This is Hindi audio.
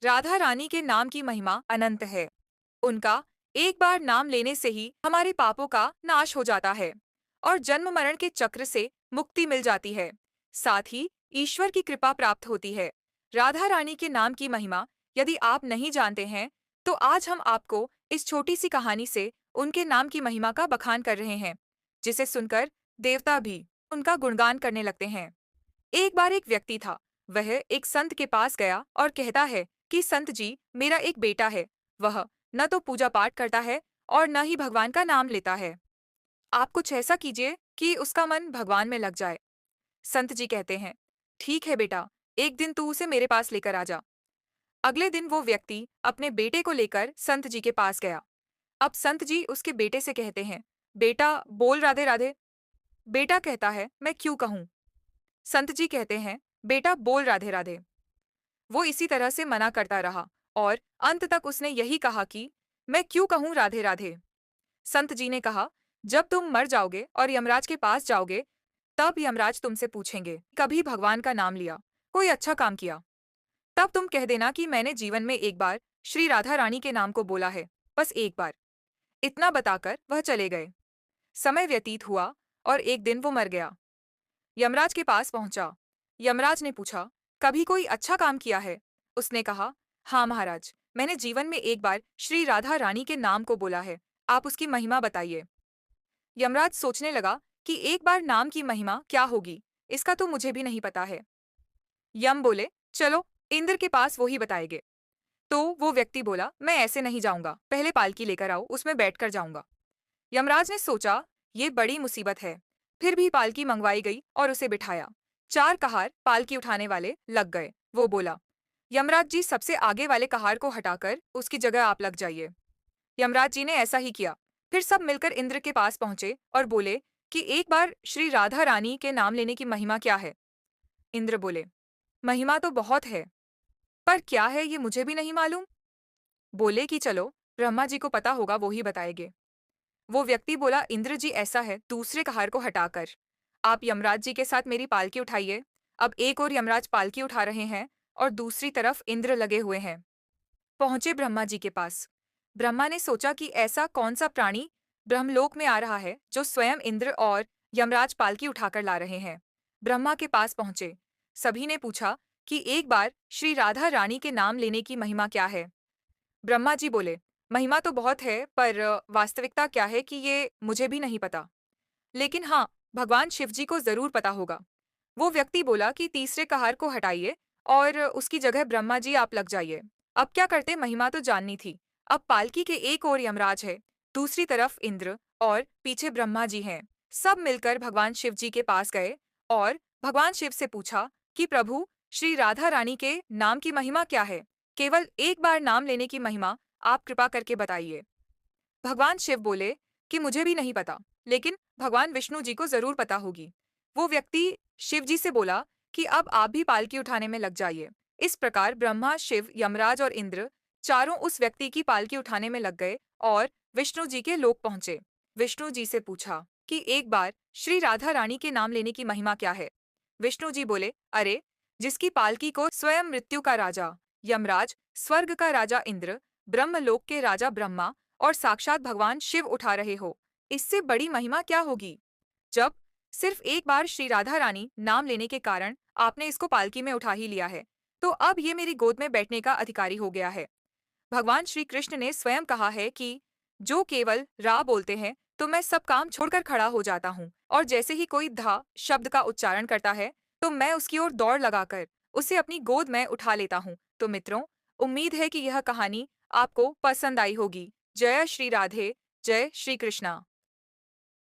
राधा रानी के नाम की महिमा अनंत है। उनका एक बार नाम लेने से ही हमारे पापों का नाश हो जाता है और जन्म मरण के चक्र से मुक्ति मिल जाती है। साथ ही ईश्वर की कृपा प्राप्त होती है। राधा रानी के नाम की महिमा यदि आप नहीं जानते हैं, तो आज हम आपको इस छोटी सी कहानी से उनके नाम की महिमा का बखान कर रहे हैं, जिसे सुनकर देवता भी उनका गुणगान करने लगते हैं। एक बार एक व्यक्ति था। वह एक संत के पास गया और कहता है कि संत जी, मेरा एक बेटा है। वह न तो पूजा पाठ करता है और न ही भगवान का नाम लेता है। आप कुछ ऐसा कीजिए कि उसका मन भगवान में लग जाए। संत जी कहते हैं, ठीक है बेटा, एक दिन तू उसे मेरे पास लेकर आ जा। अगले दिन वो व्यक्ति अपने बेटे को लेकर संत जी के पास गया। अब संत जी उसके बेटे से कहते हैं, बेटा बोल राधे राधे। बेटा कहता है, मैं क्यों कहूँ। संत जी कहते हैं, बेटा बोल राधे राधे। वो इसी तरह से मना करता रहा और अंत तक उसने यही कहा कि मैं क्यों कहूँ राधे राधे। संत जी ने कहा, जब तुम मर जाओगे और यमराज के पास जाओगे, तब यमराज तुमसे पूछेंगे, कभी भगवान का नाम लिया, कोई अच्छा काम किया? तब तुम कह देना कि मैंने जीवन में एक बार श्री राधा रानी के नाम को बोला है, बस एक बार। इतना बताकर वह चले गए। समय व्यतीत हुआ और एक दिन वो मर गया। यमराज के पास पहुंचा। यमराज ने पूछा, कभी कोई अच्छा काम किया है? उसने कहा, हाँ महाराज, मैंने जीवन में एक बार श्री राधा रानी के नाम को बोला है। आप उसकी महिमा बताइए। यमराज सोचने लगा कि एक बार नाम की महिमा क्या होगी, इसका तो मुझे भी नहीं पता है। यम बोले, चलो इंद्र के पास वो ही बताएंगे। तो वो व्यक्ति बोला, मैं ऐसे नहीं जाऊंगा, पहले पालकी लेकर आओ, उसमें बैठकर जाऊंगा। यमराज ने सोचा, ये बड़ी मुसीबत है। फिर भी पालकी मंगवाई गई और उसे बिठाया। चार कहार पालकी उठाने वाले लग गए। वो बोला, यमराज जी, सबसे आगे वाले कहार को हटाकर उसकी जगह आप लग जाइए। यमराज जी ने ऐसा ही किया। फिर सब मिलकर इंद्र के पास पहुंचे और बोले कि एक बार श्री राधा रानी के नाम लेने की महिमा क्या है। इंद्र बोले, महिमा तो बहुत है, पर क्या है ये मुझे भी नहीं मालूम। बोले कि चलो, ब्रह्मा जी को पता होगा, वो ही बताएंगे। वो व्यक्ति बोला, इंद्र जी ऐसा है, दूसरे कहार को हटाकर आप यमराज जी के साथ मेरी पालकी उठाइए। अब एक और यमराज पालकी उठा रहे हैं और दूसरी तरफ इंद्र लगे हुए हैं। पहुंचे ब्रह्मा जी के पास। ब्रह्मा ने सोचा कि ऐसा कौन सा प्राणी ब्रह्मलोक में आ रहा है जो स्वयं इंद्र और यमराज पालकी उठाकर ला रहे हैं। ब्रह्मा के पास पहुंचे। सभी ने पूछा कि एक बार श्री राधा रानी के नाम लेने की महिमा क्या है। ब्रह्मा जी बोले, महिमा तो बहुत है, पर वास्तविकता क्या है कि ये मुझे भी नहीं पता। लेकिन हाँ, भगवान शिव जी को जरूर पता होगा। वो व्यक्ति बोला कि तीसरे कहार को हटाइए और उसकी जगह ब्रह्मा जी आप लग जाइए। अब क्या करते, महिमा तो जाननी थी। अब पालकी के एक ओर यमराज है, दूसरी तरफ इंद्र और पीछे ब्रह्मा जी हैं। सब मिलकर भगवान शिव जी के पास गए और भगवान शिव से पूछा कि प्रभु, श्री राधा रानी के नाम की महिमा क्या है? केवल एक बार नाम लेने की महिमा आप कृपा करके बताइए। भगवान शिव बोले कि मुझे भी नहीं पता, लेकिन भगवान विष्णु जी को जरूर पता होगी। वो व्यक्ति शिव जी से बोला कि अब आप भी पालकी उठाने में लग जाइए। इस प्रकार ब्रह्मा, शिव, यमराज और इंद्र चारों उस व्यक्ति की पालकी उठाने में लग गए और विष्णु जी के लोक पहुंचे। विष्णु जी से पूछा कि एक बार श्री राधा रानी के नाम लेने की महिमा क्या है। विष्णु जी बोले, अरे, जिसकी पालकी को स्वयं मृत्यु का राजा यमराज, स्वर्ग का राजा इंद्र, ब्रह्मलोक के राजा ब्रह्मा और साक्षात भगवान शिव उठा रहे हो, इससे बड़ी महिमा क्या होगी। जब सिर्फ एक बार श्री राधा रानी नाम लेने के कारण आपने इसको पालकी में उठा ही लिया है, तो अब ये मेरी गोद में बैठने का अधिकारी हो गया है। भगवान श्री कृष्ण ने स्वयं कहा है कि जो केवल रा बोलते हैं, तो मैं सब काम छोड़कर खड़ा हो जाता हूँ, और जैसे ही कोई धा शब्द का उच्चारण करता है, तो मैं उसकी ओर दौड़ लगाकर उसे अपनी गोद में उठा लेता हूँ। तो मित्रों, उम्मीद है कि यह कहानी आपको पसंद आई होगी। जय श्री राधे, जय श्री कृष्णा।